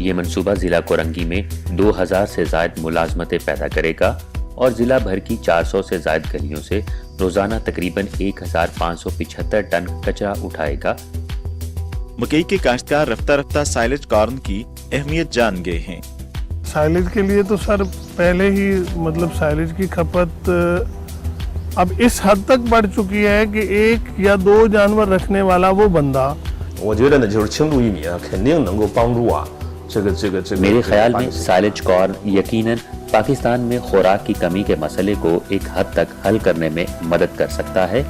یہ منصوبہ ضلع کورنگی میں 2000 سے زائد ملازمتیں پیدا کرے گا اور ضلع بھر کی 400 سے زائد گلیوں سے روزانہ تقریباً 1575 ٹن کچرا اٹھائے گا۔ مکئی کے کاشتکار رفتہ رفتہ سائلج کارن کی اہمیت جان گئے ہیں۔ سائلج کے لیے تو سر پہلے ہی سائلج کی کھپت اب اس حد تک بڑھ چکی ہے کہ 1 یا 2 جانور رکھنے والا وہ بندہ میرے خیال میں سائلج کارن یقیناً پاکستان میں خوراک کی کمی کے مسئلے کو ایک حد تک حل کرنے میں مدد کر سکتا ہے۔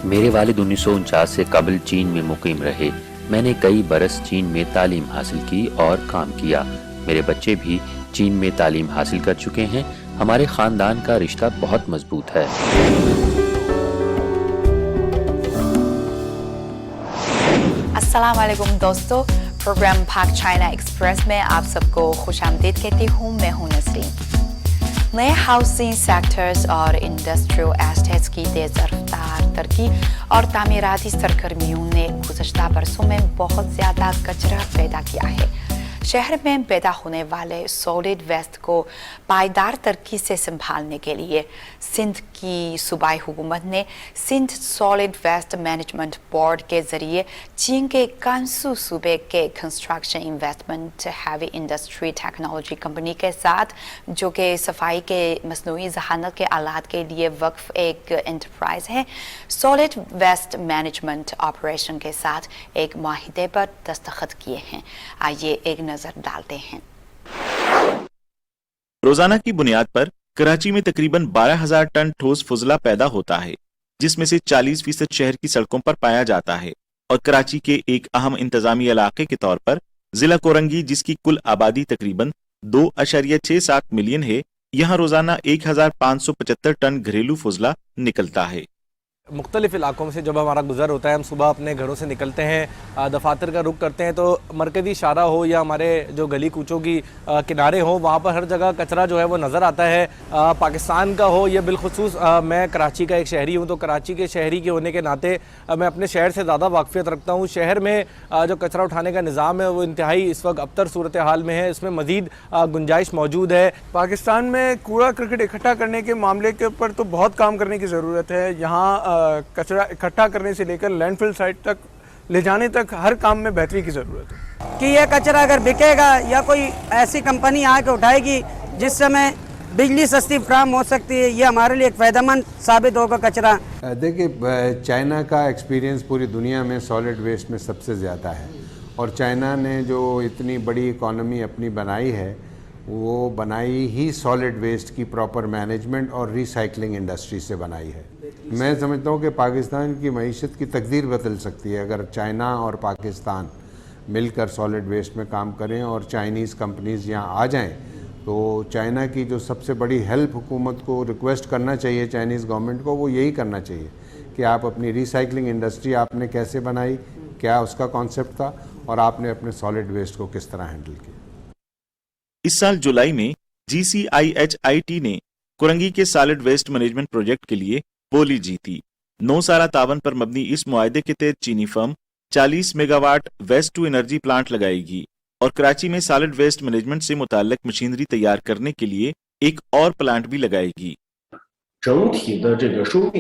میرے والد 1949 سے قبل چین میں مقیم رہے۔ میں نے کئی برس چین میں تعلیم حاصل کی اور کام کیا۔ میرے بچے بھی چین میں تعلیم حاصل کر چکے ہیں۔ ہمارے خاندان کا رشتہ بہت مضبوط ہے۔ السلام علیکم دوستو، پروگرام پاک چائنا ایکسپریس میں آپ سب کو خوش آمدید کہتی ہوں۔ میں ہوں نسرین۔ نئے ہاؤسنگ سیکٹرز اور انڈسٹریل ایسٹیٹس کی تیز رفتار ترقی اور تعمیراتی سرگرمیوں نے گزشتہ برسوں میں بہت زیادہ کچرا پیدا کیا ہے۔ شہر میں پیدا ہونے والے سالڈ ویسٹ کو پائیدار ترقی سے سنبھالنے کے لیے سندھ کی صوبائی حکومت نے Sindh solid waste management board کے ذریعے چین کے کانسو صوبے کے construction investment heavy industry technology company کے ساتھ، جو کہ صفائی کے مصنوعی ذہانت کے آلات کے لیے وقف ایک انٹرپرائز ہے، سالڈ ویسٹ مینجمنٹ آپریشن کے ساتھ ایک معاہدے پر دستخط کیے ہیں۔ آئیے ایک نظر ڈالتے ہیں۔ روزانہ کی بنیاد پر کراچی میں تقریباً 12,000 ٹن ٹھوس فضلہ پیدا ہوتا ہے، جس میں سے 40% شہر کی سڑکوں پر پایا جاتا ہے، اور کراچی کے ایک اہم انتظامی علاقے کے طور پر ضلع کورنگی، جس کی کل آبادی تقریباً 2.67 ملین ہے، یہاں روزانہ 1,575 ٹن گھریلو فضلہ نکلتا ہے۔ مختلف علاقوں سے جب ہمارا گزر ہوتا ہے، ہم صبح اپنے گھروں سے نکلتے ہیں، دفاتر کا رخ کرتے ہیں، تو مرکزی شاہراہ ہو یا ہمارے جو گلی کوچوں کی کنارے ہوں، وہاں پر ہر جگہ کچرا جو ہے وہ نظر آتا ہے۔ پاکستان کا ہو یا بالخصوص میں کراچی کا ایک شہری ہوں، تو کراچی کے شہری کے ہونے کے ناطے میں اپنے شہر سے زیادہ واقفیت رکھتا ہوں۔ شہر میں جو کچرا اٹھانے کا نظام ہے وہ انتہائی اس وقت ابتر صورتحال میں ہے، اس میں مزید گنجائش موجود ہے۔ پاکستان میں کوڑا کرکٹ اکٹھا کرنے کے معاملے کے اوپر تو بہت کام کرنے کی ضرورت ہے۔ یہاں کچرا اکٹھا کرنے سے لے کر لینڈ فل سائٹ تک لے جانے تک ہر کام میں بہتری کی ضرورت ہے کہ یہ کچرا اگر بکے گا یا کوئی ایسی کمپنی آ کے اٹھائے گی جس سے میں بجلی سستی فراہم ہو سکتی ہے، یہ ہمارے لیے ایک فائدہ مند ثابت ہوگا کچرا۔ دیکھیے، چائنا کا ایکسپیرینس پوری دنیا میں سالڈ ویسٹ میں سب سے زیادہ ہے، اور چائنا نے جو اتنی بڑی اکانومی اپنی بنائی ہے، وہ بنائی ہی سالڈ ویسٹ کی پراپر مینجمنٹ اور ریسائکلنگ انڈسٹری سے بنائی ہے۔ میں سمجھتا ہوں کہ پاکستان کی معیشت کی تقدیر بدل سکتی ہے اگر چائنا اور پاکستان مل کر سالڈ ویسٹ میں کام کریں اور چائنیز کمپنیز یہاں آ جائیں۔ تو چائنا کی جو سب سے بڑی ہیلپ حکومت کو ریکویسٹ کرنا چاہیے، چائنیز گورنمنٹ کو، وہ یہی کرنا چاہیے کہ آپ اپنی ریسائکلنگ انڈسٹری آپ نے کیسے بنائی، کیا اس کا کانسیپٹ تھا، اور آپ نے اپنے سالڈ ویسٹ کو کس طرح ہینڈل کیا۔ اس سال جولائی میں GCIHIT نے کورنگی کے سالڈ ویسٹ مینجمنٹ پروجیکٹ کے لیے بولی جیتی۔ 9 سالہ تعاون پر مبنی اس معاہدے کے تحت چینی firm 40 megawatt waste to energy plant لگائے گی اور کراچی میں سالڈ ویسٹ مینجمنٹ سے متعلق مشینری تیار کرنے کے لیے ایک اور پلانٹ بھی لگائے گی۔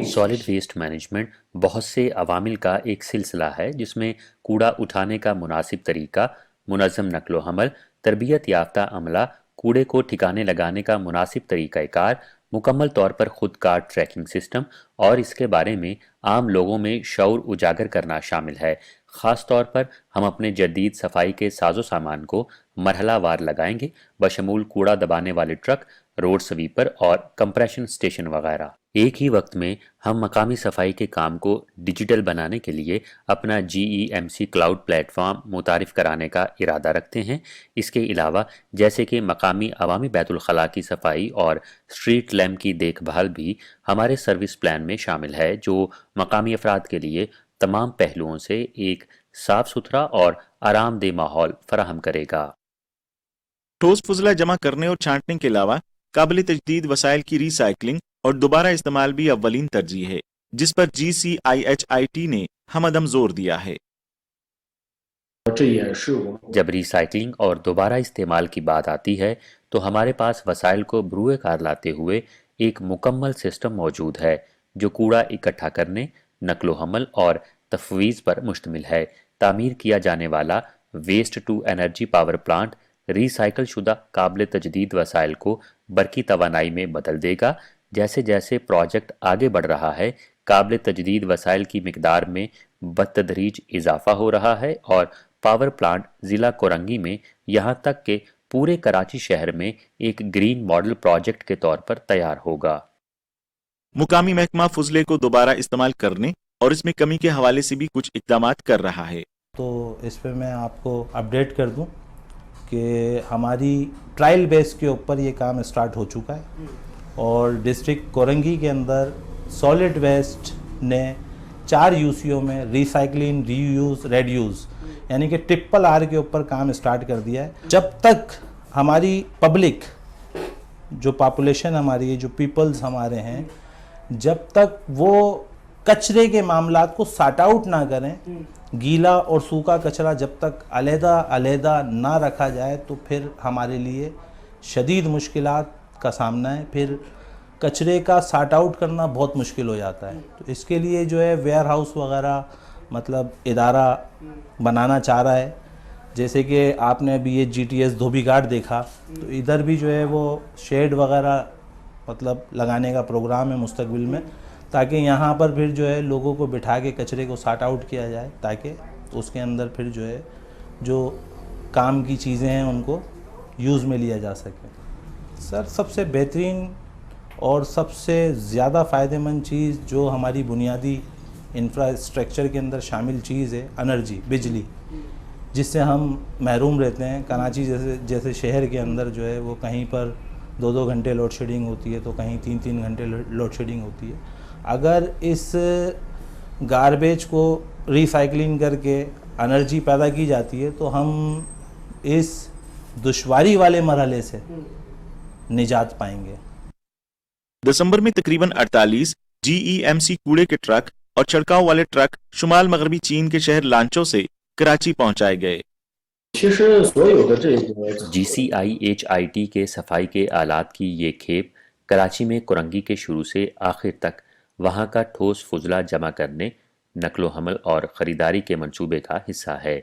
سالڈ ویسٹ مینجمنٹ بہت سے عوامل کا ایک سلسلہ ہے، جس میں کوڑا اٹھانے کا مناسب طریقہ، منظم نقل و حمل، تربیت یافتہ عملہ، کوڑے کو ٹھکانے لگانے کا مناسب طریقہ کار، مکمل طور پر خود کار ٹریکنگ سسٹم، اور اس کے بارے میں عام لوگوں میں شعور اجاگر کرنا شامل ہے۔ خاص طور پر ہم اپنے جدید صفائی کے ساز و سامان کو مرحلہ وار لگائیں گے، بشمول کوڑا دبانے والے ٹرک، روڈ سویپر اور کمپریشن سٹیشن وغیرہ۔ ایک ہی وقت میں ہم مقامی صفائی کے کام کو ڈیجیٹل بنانے کے لیے اپنا GEMC کلاؤڈ پلیٹ فارم متعارف کرانے کا ارادہ رکھتے ہیں۔ اس کے علاوہ جیسے کہ مقامی عوامی بیت الخلاء کی صفائی اور اسٹریٹ لیمپ کی دیکھ بھال بھی ہمارے سروس پلان میں شامل ہے، جو مقامی افراد کے لیے تمام پہلوؤں سے ایک صاف ستھرا اور آرام دہ ماحول فراہم کرے گا۔ ٹھوس فضلہ جمع کرنے اور چھانٹنے کے علاوہ قابل تجدید وسائل کی ری سائیکلنگ اور دوبارہ استعمال بھی اولین ترجیح ہے، جس پر GCIHIT نے ہم عدم زور دیا ہے۔ जब रिसाइकलिंग और दोबारा इस्तेमाल की बात आती है तो हमारे पास वसाइल को बरूए कार लाते हुए एक मुकम्मल सिस्टम मौजूद है जो कूड़ा इकट्ठा करने, नकलो हमल और तफवीज़ पर मुश्तमिल है। तामीर किया जाने वाला waste to energy power plant recycle शुदा काबिल तजदीद वसाइल को बरकी तवानाई में बदल देगा। जैसे जैसे प्रोजेक्ट आगे बढ़ रहा है, काबिल तजदीद वसाइल की मिकदार में बतदरीज इजाफा हो रहा है और पावर प्लांट ज़िला कोरंगी में यहाँ तक कि पूरे कराची शहर में एक ग्रीन मॉडल प्रोजेक्ट के तौर पर तैयार होगा। मुकामी महकमा फुजले को दोबारा इस्तेमाल करने और इसमें कमी के हवाले से भी कुछ इक़दामात कर रहा है। तो इस पे मैं आपको अपडेट कर दूं कि हमारी ट्रायल बेस के ऊपर ये काम स्टार्ट हो चुका है और डिस्ट्रिक्ट कोरंगी के अंदर सॉलिड वेस्ट ने 4 यूसीओ में रिसाइकलिंग, रीयूज़, रेड्यूज़ यानी कि ट्रिपल आर के ऊपर काम स्टार्ट कर दिया है। जब तक हमारी पब्लिक जो पॉपुलेशन हमारी है, जो पीपल्स हमारे हैं, जब तक वो कचरे के मामलात को सॉर्ट आउट ना करें, गीला और सूखा कचरा जब तक अलहदा ना रखा जाए तो फिर हमारे लिए शदीद मुश्किलात का सामना है। फिर कचरे का सॉर्ट आउट करना बहुत मुश्किल हो जाता है। तो इसके लिए जो है वेयर हाउस वगैरह मतलब इदारा बनाना चाह रहा है। जैसे कि आपने अभी ये GTS धोबी घाट देखा, तो इधर भी जो है वो शेड वगैरह मतलब लगाने का प्रोग्राम है मुस्तकबिल में, ताकि यहाँ पर फिर जो है लोगों को बिठा के कचरे को सॉर्ट आउट किया जाए, ताकि उसके अंदर फिर जो है जो काम की चीज़ें हैं उनको यूज़ में लिया जा सके। सर, सबसे बेहतरीन और सबसे ज़्यादा फ़ायदेमंद चीज़ जो हमारी बुनियादी इंफ्रास्ट्रक्चर के अंदर शामिल चीज़ है एनर्जी, बिजली, जिससे हम महरूम रहते हैं। कराची जैसे शहर के अंदर जो है वो कहीं पर 2-2 घंटे लोड शेडिंग होती है, तो कहीं 3-3 घंटे लोड शेडिंग होती है। अगर इस गार्बेज को रिसाइकलिंग करके एनर्जी पैदा की जाती है तो हम इस दुश्वारी वाले मरहले से निजात पाएंगे। दिसंबर में तकरीबन 48 GEMC कूड़े के ट्रक और छिड़काव वाले ट्रक शुमाल मगरबी चीन के शहर लांचो से कराची पहुंचाए गए। GCIHIT के सफाई के आलात की ये खेप कराची में कोरंगी के शुरू से आखिर तक वहाँ का ठोस फुजला जमा करने, नकलो हमल और ख़रीदारी के मंसूबे का हिस्सा है।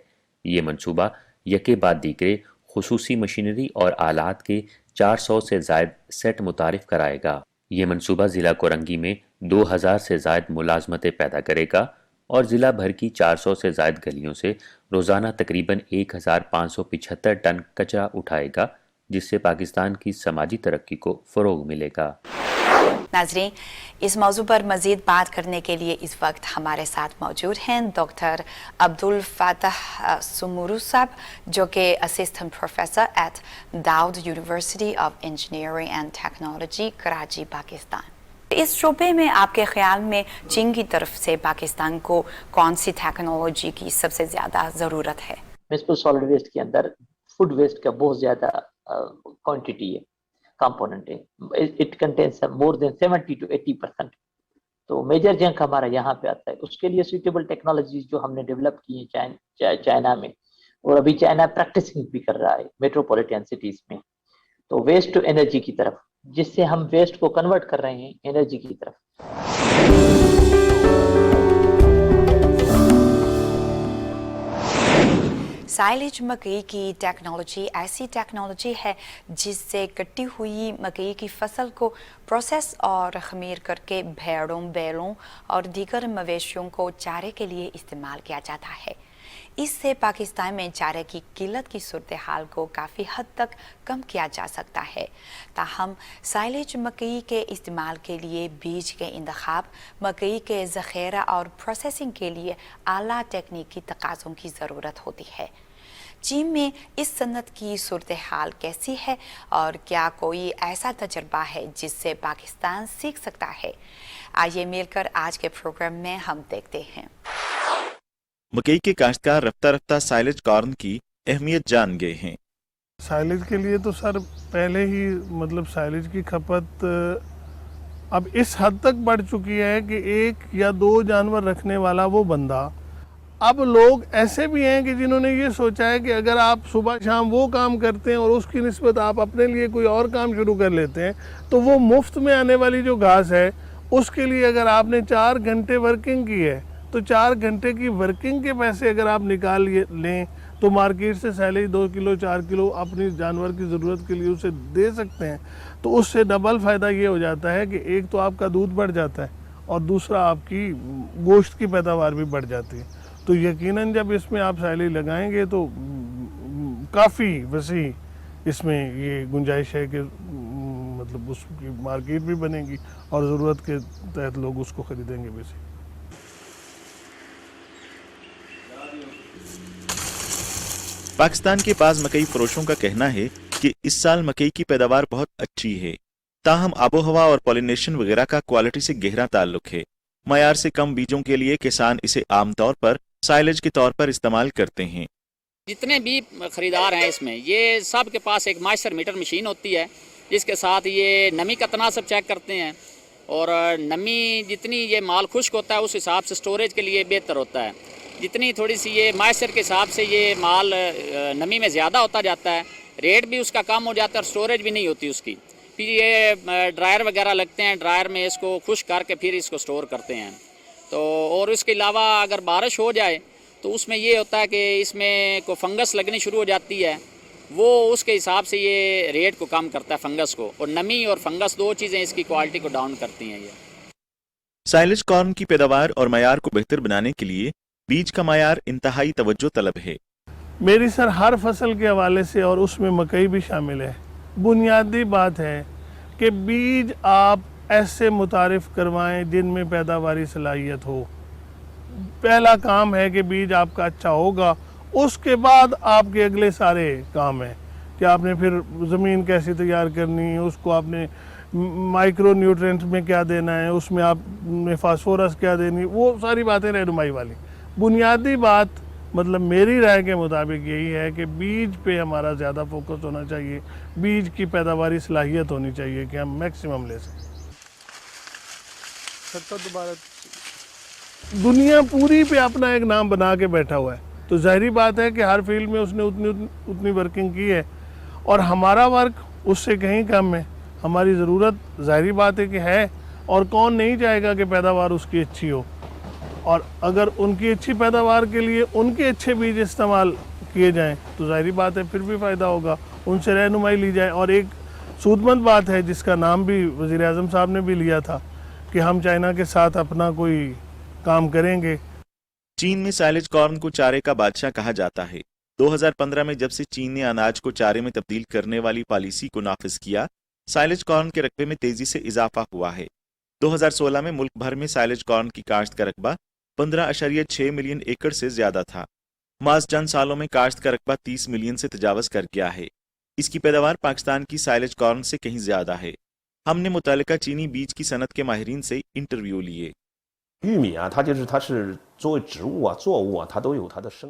ये मंसूबा यके बाद दीगरे खुसूसी मशीनरी और आलात के 400 से ज़ायद सेट मुतारिफ कराएगा। ये मंसूबा ज़िला कोरंगी में 2000 से ज़ायद मुलाजमतें पैदा करेगा और ज़िला भर की 400 से ज़ायद गलियों से रोज़ाना तकरीबन 1575 टन कचरा उठाएगा, जिससे पाकिस्तान की समाजी तरक्की को फ़रोग़ मिलेगा। नाज़रीन, इस मौजू पर मज़ीद बात करने के लिए इस वक्त हमारे साथ मौजूद हैं डॉक्टर अब्दुल फातह सुमरू साहब, जो कि assistant professor at Dawood university of engineering and technology Karachi, Pakistan. इस शोबे में आपके ख्याल में चीन की तरफ से पाकिस्तान को कौन सी टेक्नोलॉजी की सबसे ज़्यादा ज़रूरत है? म्युनिसिपल सॉलिड वेस्ट के अंदर फूड वेस्ट का बहुत ज़्यादा क्वांटिटी है, कंपोनेंट है। It contains more than 70 to 80%। तो मेजर जंक हमारा यहाँ पे आता है। उसके लिए सूटेबल टेक्नोलॉजीज जो हमने डेवलप की है चाइना में, और अभी चाइना प्रैक्टिसिंग भी कर रहा है मेट्रोपॉलिटन सिटीज में, तो वेस्ट टू एनर्जी की तरफ, जिससे हम वेस्ट को कन्वर्ट कर रहे हैं एनर्जी की तरफ। साइलेज मकई की टेक्नोलॉजी ऐसी टेक्नोलॉजी है जिससे कटी हुई मकई की फसल को प्रोसेस और खमीर करके भेड़ों, बैलों और दीगर मवेशियों को चारे के लिए इस्तेमाल किया जाता है। इससे पाकिस्तान में चारे की किल्लत की सूरत हाल को काफ़ी हद तक कम किया जा सकता है। ताहम साइलेज मकई के इस्तेमाल के लिए बीज के इंतखाब, मकई के ज़ख़ीरा और प्रोसेसिंग के लिए आला तकनीकी तकाज़ों की ज़रूरत होती है। चीन में इस सनत की सूरत हाल कैसी है और क्या कोई ऐसा तजर्बा है जिससे पाकिस्तान सीख सकता है? आइए मिलकर आज के प्रोग्राम में हम देखते हैं। मकई के काश्तकार रफ्ता रफ्ता साइलेज कॉर्न की अहमियत जान गए हैं। साइलेज के लिए तो सर पहले ही मतलब साइलेज की खपत अब इस हद तक बढ़ चुकी है कि 1 या 2 जानवर रखने वाला वो बंदा अब लोग ऐसे भी हैं कि जिन्होंने ये सोचा है कि अगर आप सुबह शाम वो काम करते हैं और उसकी निस्बत आप अपने लिए कोई और काम शुरू कर लेते हैं, तो वो मुफ्त में आने वाली जो घास है उसके लिए अगर आपने 4 घंटे वर्किंग की है तो 4 घंटे की वर्किंग के पैसे अगर आप निकाल लें तो मार्केट से सैलरी 2 किलो 4 किलो अपनी जानवर की ज़रूरत के लिए उसे दे सकते हैं। तो उससे डबल फ़ायदा ये हो जाता है कि एक तो आपका दूध बढ़ जाता है और दूसरा आपकी गोश्त की पैदावार भी बढ़ जाती है। तो यकीनन जब इसमें आप सैलरी लगाएंगे तो काफ़ी वसी इसमें ये गुंजाइश है कि मतलब उसकी मार्केट भी बनेगी और ज़रूरत के तहत लोग उसको ख़रीदेंगे वैसे। पाकिस्तान के पास मकई फरोशों का कहना है कि इस साल मकई की पैदावार बहुत अच्छी है, ताहम आबोहवा और पॉलिनेशन वगैरह का क्वालिटी से गहरा ताल्लुक है। मयार से कम बीजों के लिए किसान इसे आमतौर पर साइलेज के तौर पर इस्तेमाल करते हैं। जितने भी खरीदार हैं इसमें ये सब के पास एक मॉइस्चर मीटर मशीन होती है जिसके साथ ये नमी का तनासब चेक करते हैं और नमी जितनी ये माल खुश्क होता है उस हिसाब से स्टोरेज के लिए बेहतर होता है। जितनी थोड़ी सी ये मॉइस्चर के हिसाब से ये माल नमी में ज़्यादा होता जाता है, रेट भी उसका कम हो जाता है और स्टोरेज भी नहीं होती उसकी। फिर ये ड्रायर वगैरह लगते हैं, ड्रायर में इसको खुश्क करके फिर इसको स्टोर करते हैं। तो और इसके अलावा अगर बारिश हो जाए तो उसमें ये होता है कि इसमें को फंगस लगनी शुरू हो जाती है, वो उसके हिसाब से ये रेट को कम करता है फंगस को, और नमी और फंगस 2 चीज़ें इसकी क्वालिटी को डाउन करती हैं। ये साइलेज कॉर्न की पैदावार और मयार को बेहतर बनाने के लिए बीज का मयार इंतहाई तवज्जो तलब है। मेरी सर हर फसल के हवाले से और उसमें मकई भी शामिल है। बुनियादी बात है कि बीज आप ऐसे मुतारिफ करवाएं जिनमें पैदावारी सलाहियत हो। पहला काम है कि बीज आपका अच्छा होगा, उसके बाद आपके अगले सारे काम हैं कि आपने फिर ज़मीन कैसी तैयार करनी है, उसको आपने माइक्रो न्यूट्रिएंट्स में क्या देना है, उसमें आपने फास्फोरस क्या देनी, वो सारी बातें रहनुमाई वाली। बुनियादी बात मतलब मेरी राय के मुताबिक यही है कि बीज पे हमारा ज़्यादा फोकस होना चाहिए, बीज की पैदावारी सलाहियत होनी चाहिए कि हम मैक्सिमम ले सकें। दोबारा दुनिया पूरी पे अपना एक नाम बना के बैठा हुआ है, तो ज़ाहिरी बात है कि हर फील्ड में उसने उतनी वर्किंग की है और हमारा वर्क उससे कहीं कम है। हमारी ज़रूरत ज़ाहिरी बात है कि है, और कौन नहीं चाहेगा कि पैदावार उसकी अच्छी हो, और अगर उनकी अच्छी पैदावार के लिए उनके अच्छे बीज इस्तेमाल किए जाएं तो ज़ाहिरी बात है फिर भी फ़ायदा होगा, उनसे रहनुमाई ली जाए। और एक सूदमंद बात है जिसका नाम भी वज़ीर आज़म साहब ने भी लिया था कि हम चाइना के साथ अपना कोई काम करेंगे। चीन में साइलेज कॉर्न को चारे का बादशाह कहा जाता है। 2015 में जब से चीन ने अनाज को चारे में तब्दील करने वाली पॉलिसी को नाफिज किया, साइलेज कॉर्न के रकबे में तेजी से इजाफा हुआ है। 2016 में मुल्क भर में साइलेज कॉर्न की काश्त का रकबा 15.6 मिलियन एकड़ से ज्यादा था। माज़ चंद सालों में काश्त का रकबा 30 मिलियन से तजावज कर गया है। इसकी पैदावार पाकिस्तान की साइलेज कॉर्न से कहीं ज्यादा है। हमने मुतल्लिका चीनी बीज की सनत के माहिरीन से इंटरव्यू लिए।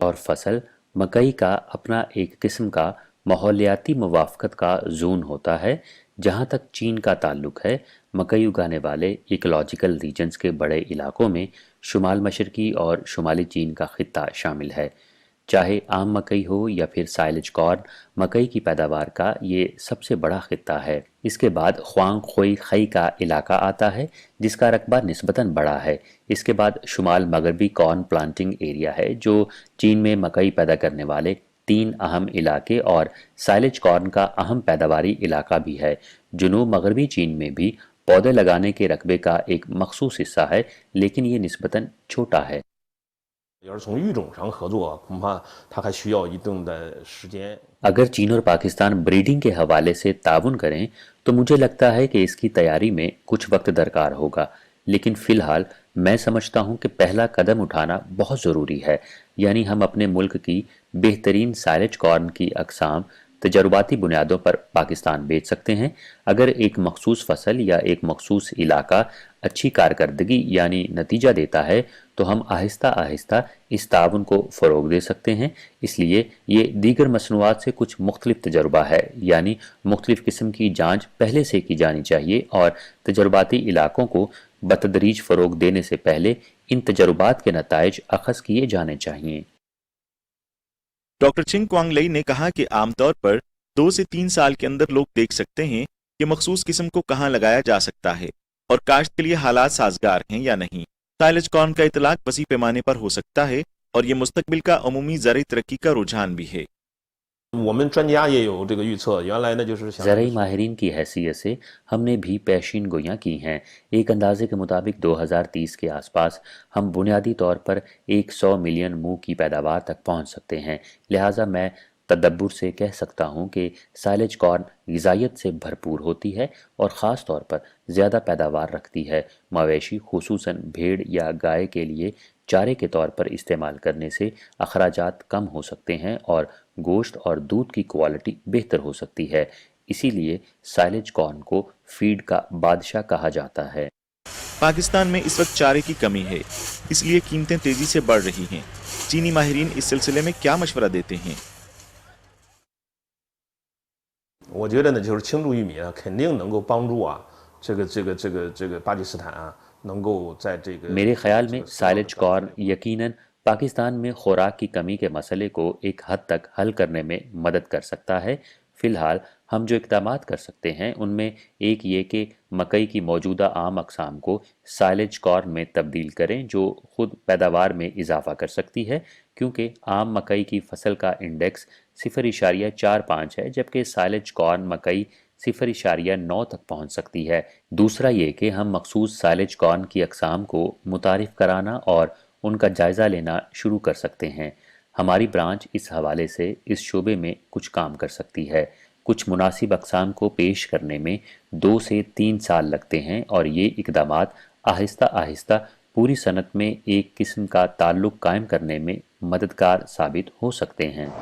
और फसल मकई का अपना एक किस्म का माहौलियाती मुवाफ़क़त का जोन होता है। जहाँ तक चीन का ताल्लुक है, मकई उगाने वाले इकोलॉजिकल रीजन्स के बड़े इलाकों में शुमाल मशरकी और शुमाली चीन का खित्ता शामिल है। चाहे आम मकई हो या फिर साइलेज कॉर्न, मकई की पैदावार का ये सबसे बड़ा खित्ता है। इसके बाद ख्वांग खोई खई का इलाका आता है जिसका रकबा निस्बतन बड़ा है। इसके बाद शुमाल मगरबी कॉर्न प्लांटिंग एरिया है जो चीन में मकई पैदा करने वाले 3 अहम इलाके और साइलेज कॉर्न का अहम पैदावारी इलाका भी है। जुनूब मगरबी चीन में भी पौधे लगाने के रकबे का एक मखसूस हिस्सा है, लेकिन ये निस्बतन छोटा है। अगर चीन और पाकिस्तान ब्रीडिंग के हवाले से ताउन करें तो मुझे लगता है कि इसकी तैयारी में कुछ वक्त दरकार होगा, लेकिन फ़िलहाल मैं समझता हूं कि पहला कदम उठाना बहुत ज़रूरी है। यानी हम अपने मुल्क की बेहतरीन साइलेज कॉर्न की अक़साम तजर्बाती बुनियादों पर पाकिस्तान बेच सकते हैं। अगर एक मखसूस फसल या एक मखसूस इलाका अच्छी कारकर्दगी यानी नतीजा देता है तो हम आहिस्ता आहिस्ता इस ताउन को फ़रोग दे सकते हैं। इसलिए ये दीगर मसनूआत से कुछ मुख्तलिफ तजर्बा है, यानी मुख्तलिफ किस्म की जांच पहले से की जानी चाहिए और तजर्बाती इलाकों को बतदरीज फ़रोग देने से पहले इन तजर्बात के नताइज अखज़ किए जाने चाहिए। डॉक्टर चिंग क्वांग लई ने कहा कि आमतौर पर 2 से 3 साल के अंदर लोग देख सकते हैं कि मखसूस किस्म को कहाँ लगाया जा सकता है और काश्त के लिए हालात साजगार हैं या नहीं। साइलेज कॉर्न का इतलाक वसी पैमाने पर हो सकता है और ये मुस्तकबिल का अमूमी ज़रई तरक्की का रुझान भी है। ज़रई माहिरीन की हैसियत से हमने भी पेशीन गोयां की हैं। एक अंदाजे के मुताबिक 2030 के आसपास हम बुनियादी तौर पर 100 मिलियन मूंग की पैदावार तक पहुंच सकते हैं। लिहाजा मैं तदब्बुर से कह सकता हूं कि साइलेज कॉर्न ग़िज़ाइयत से भरपूर होती है और ख़ास तौर पर ज़्यादा पैदावार रखती है। मवेशी खुसूसन भेड़ या गाय के लिए चारे के तौर पर इस्तेमाल करने से अखराजात कम हो सकते हैं और गोश्त और दूध की क्वालिटी बेहतर हो सकती है। इसीलिए साइलेज कॉर्न को फीड का बादशाह कहा जाता है। पाकिस्तान में इस वक्त चारे की कमी है, इसलिए कीमतें तेजी से बढ़ रही हैं। चीनी माहिरीन इस सिलसिले में क्या मशवरा देते हैं? मेरे ख्याल में साइलेज कॉर्न यकीनन पाकिस्तान में खुराक की कमी के मसले को एक हद तक हल करने में मदद कर सकता है। फ़िलहाल हम जो इक़दामात कर सकते हैं उनमें एक ये कि मकई की मौजूदा आम अक़साम को साइलेज कॉर्न में तब्दील करें, जो ख़ुद पैदावार में इजाफ़ा कर सकती है, क्योंकि आम मकई की फसल का इंडेक्स 0.45 है, जबकि साइलेज कॉर्न मकई 0.9 तक पहुँच सकती है। दूसरा ये कि हम मखसूस साइलेज कॉर्न की अक़साम को मुतारिफ़ कराना और उनका जायज़ा लेना शुरू कर सकते हैं। हमारी ब्रांच इस हवाले से इस शोबे में कुछ काम कर सकती है। कुछ मुनासिब अक़साम को पेश करने में 2 से 3 साल लगते हैं और ये इक़दामात आहिस्ता आहिस्ता पूरी सनत में एक किस्म का ताल्लुक़ कायम करने में मददगार साबित हो सकते हैं।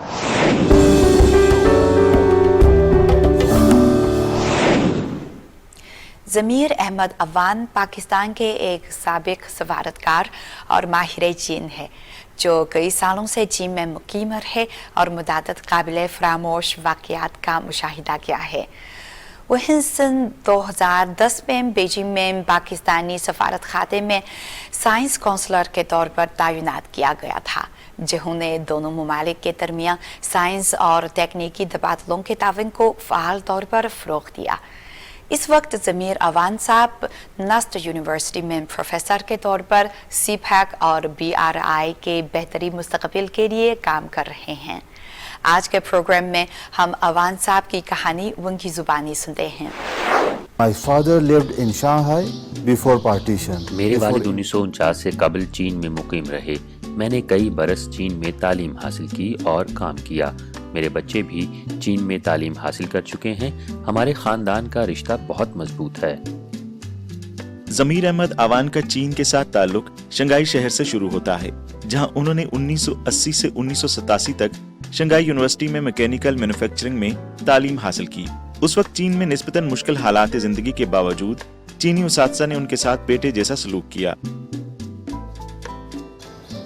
ज़मीर अहमद अवान पाकिस्तान के एक साबिक सफारतकार और माहिर चीन है, जो कई सालों से चीन में मुकीम रहे और मुतादिद काबिल फरामोश वाक़यात का मुशाहिदा किया है। वहीं सन 2010 में बीजिंग में पाकिस्तानी सफारत खाते में साइंस काउंसलर के तौर पर तैनात किया गया था, जिन्होंने दोनों ममालिक के दरमियान साइंस और तकनीकी तबादलों के ताउन को फ़ाल तौर पर फ़रोग़ दिया। इस वक्त ज़मीर अवान साहब नस्ट यूनिवर्सिटी में प्रोफेसर के तौर पर सीपैक और BRI के बेहतरी मुस्तक़बिल के लिए काम कर रहे हैं। आज के प्रोग्राम में हम अवान साहब की कहानी उनकी ज़ुबानी सुनते हैं। My father lived in Shanghai before partition. मेरे वालिद 1949 से कबल चीन में मुकीम रहे। मैंने कई बरस चीन में तालीम हासिल की और काम किया। मेरे बच्चे भी चीन में तालीम हासिल कर चुके हैं। हमारे ख़ानदान का रिश्ता बहुत मजबूत है। ज़मीर अहमद अवान का चीन के साथ ताल्लुक शंघाई शहर से शुरू होता है, जहां उन्होंने 1980 से 1987 तक शंघाई यूनिवर्सिटी में मैकेनिकल मैन्युफैक्चरिंग में तालीम हासिल की। उस वक्त चीन में निस्बतन मुश्किल हालात जिंदगी के बावजूद चीनी उस्ताद ने उनके साथ बेटे जैसा सलूक किया।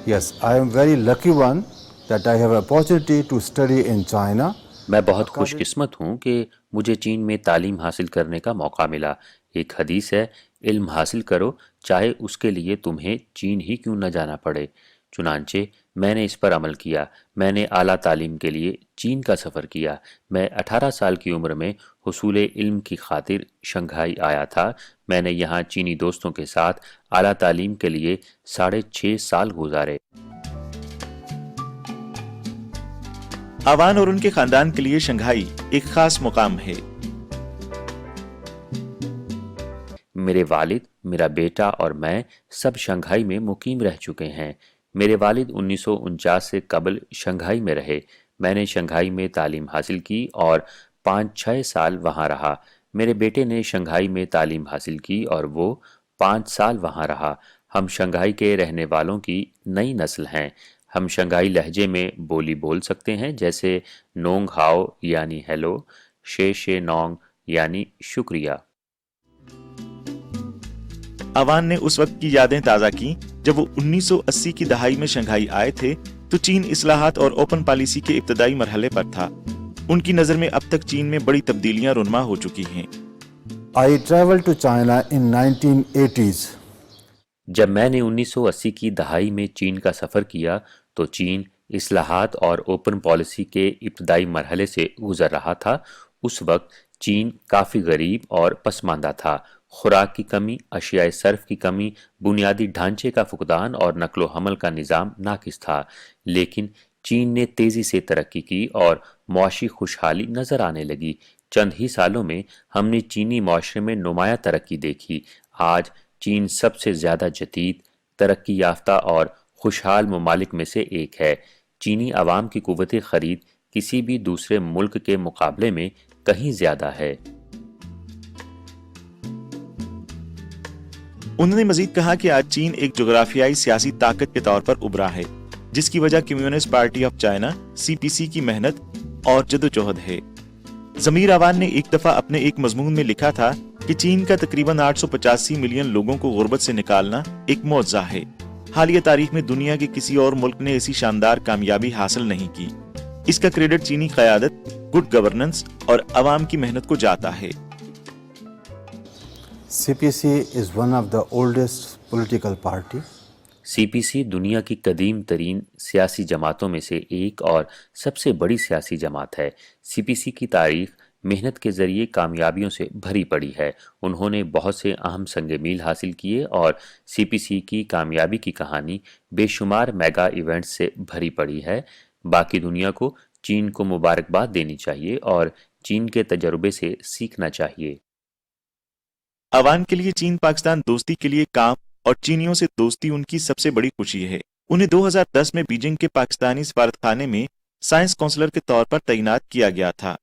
Yes, I am very lucky one that I have opportunity to study in China. मैं बहुत खुशकिस्मत हूँ कि मुझे चीन में तालीम हासिल करने का मौका मिला। एक हदीस है, इल्म हासिल करो चाहे उसके लिए तुम्हें चीन ही क्यों न जाना पड़े। चुनांचे मैंने इस पर अमल किया। मैंने आला तालीम के लिए चीन का सफ़र किया। मैं 18 साल की उम्र में हुसूल इल्म की खातिर शंघाई आया था। मैंने यहाँ चीनी दोस्तों के साथ आला तालीम के लिए 6.5 साल गुजारे। अवान और उनके खानदान के लिए शंघाई एक खास मुकाम है। मेरे वालिद, मेरा बेटा और मैं सब शंघाई में मुकीम रह चुके हैं। मेरे वालिद 1949 से कबल शंघाई में रहे। मैंने शंघाई में तालीम हासिल की और 5-6 साल वहाँ रहा। मेरे बेटे ने शंघाई में तालीम हासिल की और वो 5 साल वहाँ रहा। हम शंघाई के रहने वालों की नई नस्ल हैं। हम शंघाई लहजे में बोली बोल सकते हैं, जैसे नोंग हाओ यानी हेलो, शे नोंग यानी शुक्रिया। अवान ने उस वक्त की यादें ताज़ा की जब वो 1980 की दहाई में शंघाई आए थे तो चीन इस्लाहात और ओपन पॉलिसी के इब्तदाई मरहले पर था। उनकी नज़र में अब तक चीन में बड़ी तब्दीलियां रुनमा हो चुकी हैं। I traveled to China in 1980s. जब मैंने 1980 की दहाई में चीन का सफ़र किया तो चीन इस्लाहात और ओपन पॉलिसी के इब्तदाई मरहले से गुजर रहा था। उस वक्त चीन काफ़ी गरीब और पसमानदा था। खुराक की कमी, अशियाए सर्फ की कमी, बुनियादी ढांचे का फुकदान और नकलो हमल का निज़ाम नाकिस था। लेकिन चीन ने तेज़ी से तरक्की की और मुआशी खुशहाली नज़र आने लगी। चंद ही सालों में हमने चीनी माशरे में नुमाया तरक्की देखी। आज चीन सबसे ज़्यादा जदीद, तरक्की याफ्ता और खुशहाल ममालिक में से एक है। चीनी आवाम की कुव्वत ख़रीद किसी भी दूसरे मुल्क के मुकाबले में कहीं ज़्यादा है। उन्होंने मजीद कहा कि आज चीन एक जोग्राफियाई सियासी ताकत के तौर पर उभरा है, जिसकी वजह communist party of China (CPC) की मेहनत और जदोजहद है। ज़मीर अवान ने एक दफ़ा अपने एक मजमून में लिखा था कि चीन का तकरीबन 885 मिलियन लोगों को गुर्बत से निकालना एक मौजज़ा है। हालिया तारीख में दुनिया के किसी और मुल्क ने ऐसी शानदार कामयाबी हासिल नहीं की। इसका क्रेडिट चीनी क़यादत, गुड गवर्नेंस और अवाम की मेहनत को जाता है। CPC is one of the oldest political party. CPC दुनिया की कदीम तरीन सियासी जमातों में से एक और सबसे बड़ी सियासी जमात है। CPC की तारीख मेहनत के ज़रिए कामयाबियों से भरी पड़ी है। उन्होंने बहुत से अहम संगे मील हासिल किए और CPC की कामयाबी की कहानी बेशुमार मेगा इवेंट्स से भरी पड़ी है। बाकी दुनिया को चीन को मुबारकबाद देनी चाहिए और चीन के तजर्बे से सीखना चाहिए। अवान के लिए चीन पाकिस्तान दोस्ती के लिए काम और चीनियों से दोस्ती उनकी सबसे बड़ी खुशी है। उन्हें 2010 में बीजिंग के पाकिस्तानी सफारतखाने में साइंस काउंसलर के तौर पर तैनात किया गया था।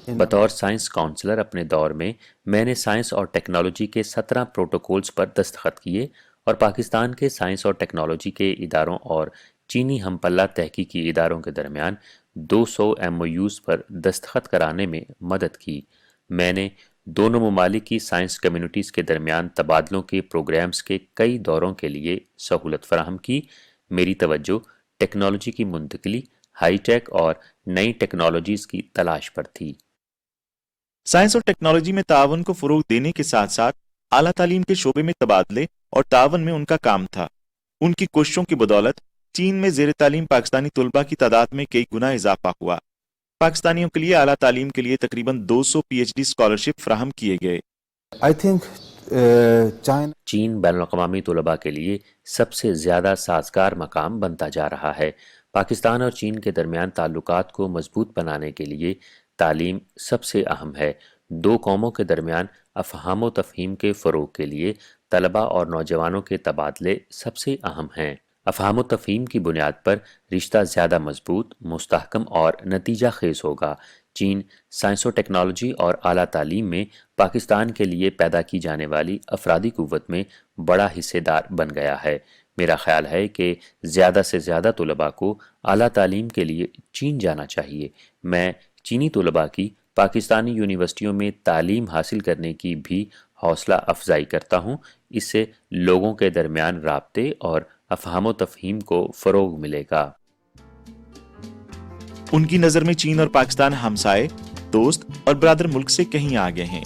बतौर साइंस काउंसलर अपने दौर में मैंने साइंस और टेक्नोलॉजी के 17 प्रोटोकॉल्स पर दस्तखत किए और पाकिस्तान के साइंस और टेक्नोलॉजी के इदारों और चीनी हमपल्ला तहकीकी इदारों के दरमियान 200 MOUs पर दस्तखत कराने में मदद की। मैंने दोनों ममालिक की साइंस कम्युनिटीज़ के दरमियान तबादलों के प्रोग्राम्स के कई दौरों के लिए सहूलत फराहम की। मेरी तवज्जो टेक्नोलॉजी की मुंतकली, हाई टेक और नई टेक्नोलॉजीज़ की तलाश पर थी। साइंस और टेक्नोलॉजी में तावन को फ़रोग देने के साथ साथ आला तालीम के शोबे में तबादले और तावन में उनका काम था। उनकी कोशिशों की बदौलत चीन में ज़ेर तालीम पाकिस्तानी तलबा की तादाद में कई गुना इजाफा हुआ। पाकिस्तानियों के लिए आला तालीम के लिए तकरीबन 200 PhD स्कॉलरशिप फराहम किए गए। I think चीन बैनुल-अक़वामी तलबा के लिए सबसे ज़्यादा साजगार मकाम बनता जा रहा है। पाकिस्तान और चीन के दरमियान ताल्लुकात को मजबूत बनाने के लिए तालीम सबसे अहम है। दो कौमों के दरमियान अफ़हाम व तफ़हीम के फ़रोग़ के लिए तलबा और नौजवानों के तबादले सबसे अहम हैं। अफ़हाम व तफ़हीम की बुनियाद पर रिश्ता ज़्यादा मजबूत, मुस्तहकम और नतीजा खेज़ होगा। चीन साइंस और टेक्नोलॉजी और आला तालीम में पाकिस्तान के लिए पैदा की जाने वाली अफरादी कुव्वत में बड़ा हिस्सेदार बन गया है। मेरा ख्याल है कि ज़्यादा से ज़्यादा तलबा को आला तालीम के लिए चीन जाना चाहिए। मैं चीनी तलबा की पाकिस्तानी यूनिवर्सिटियों में तालीम हासिल करने की भी हौसला अफजाई करता हूँ। इससे लोगों के दरमियान राब्ते और अफ़हाम व तफ़हीम को फ़रोग़ मिलेगा। उनकी नज़र में चीन और पाकिस्तान हमसाए, दोस्त और बरादर मुल्क से कहीं आगे हैं।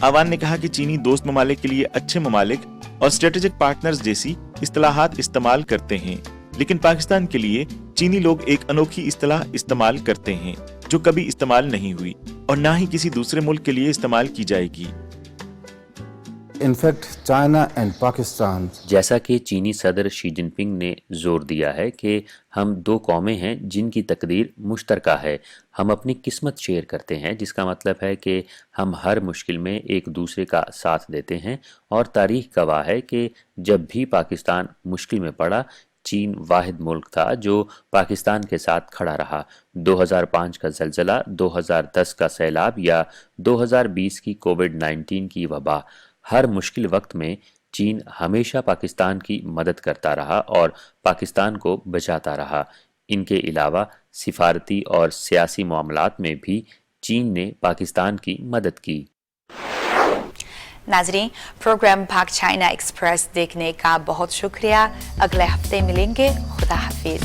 अवान ने कहा कि चीनी दोस्त ममालिक के लिए अच्छे ममालिक और स्ट्रेटेजिक पार्टनर्स जैसी इस्तिलाहात इस्तेमाल करते हैं, लेकिन पाकिस्तान के लिए चीनी लोग एक अनोखी इस्तिलाह इस्तेमाल करते हैं जो कभी इस्तेमाल नहीं हुई और ना ही किसी दूसरे मुल्क के लिए इस्तेमाल की जाएगी। इनफैक्ट चाइना एंड पाकिस्तान, जैसा कि चीनी सदर शी जिनपिंग ने जोर दिया है कि हम दो कौमें हैं जिनकी तकदीर मुश्तरका है। हम अपनी किस्मत शेयर करते हैं, जिसका मतलब है कि हम हर मुश्किल में एक दूसरे का साथ देते हैं। और तारीख गवाह है कि जब भी पाकिस्तान मुश्किल में पड़ा, चीन वाहिद मुल्क था जो पाकिस्तान के साथ खड़ा रहा। 2005 का ज़लज़ला, 2010 का सैलाब या 2020 की कोविड-19 की वबा, हर मुश्किल वक्त में चीन हमेशा पाकिस्तान की मदद करता रहा और पाकिस्तान को बचाता रहा। इनके अलावा सिफारती और सियासी मामलात में भी चीन ने पाकिस्तान की मदद की। नाज़रीन, प्रोग्राम पाक चाइना एक्सप्रेस देखने का बहुत शुक्रिया। अगले हफ्ते मिलेंगे। खुदा हाफिज़।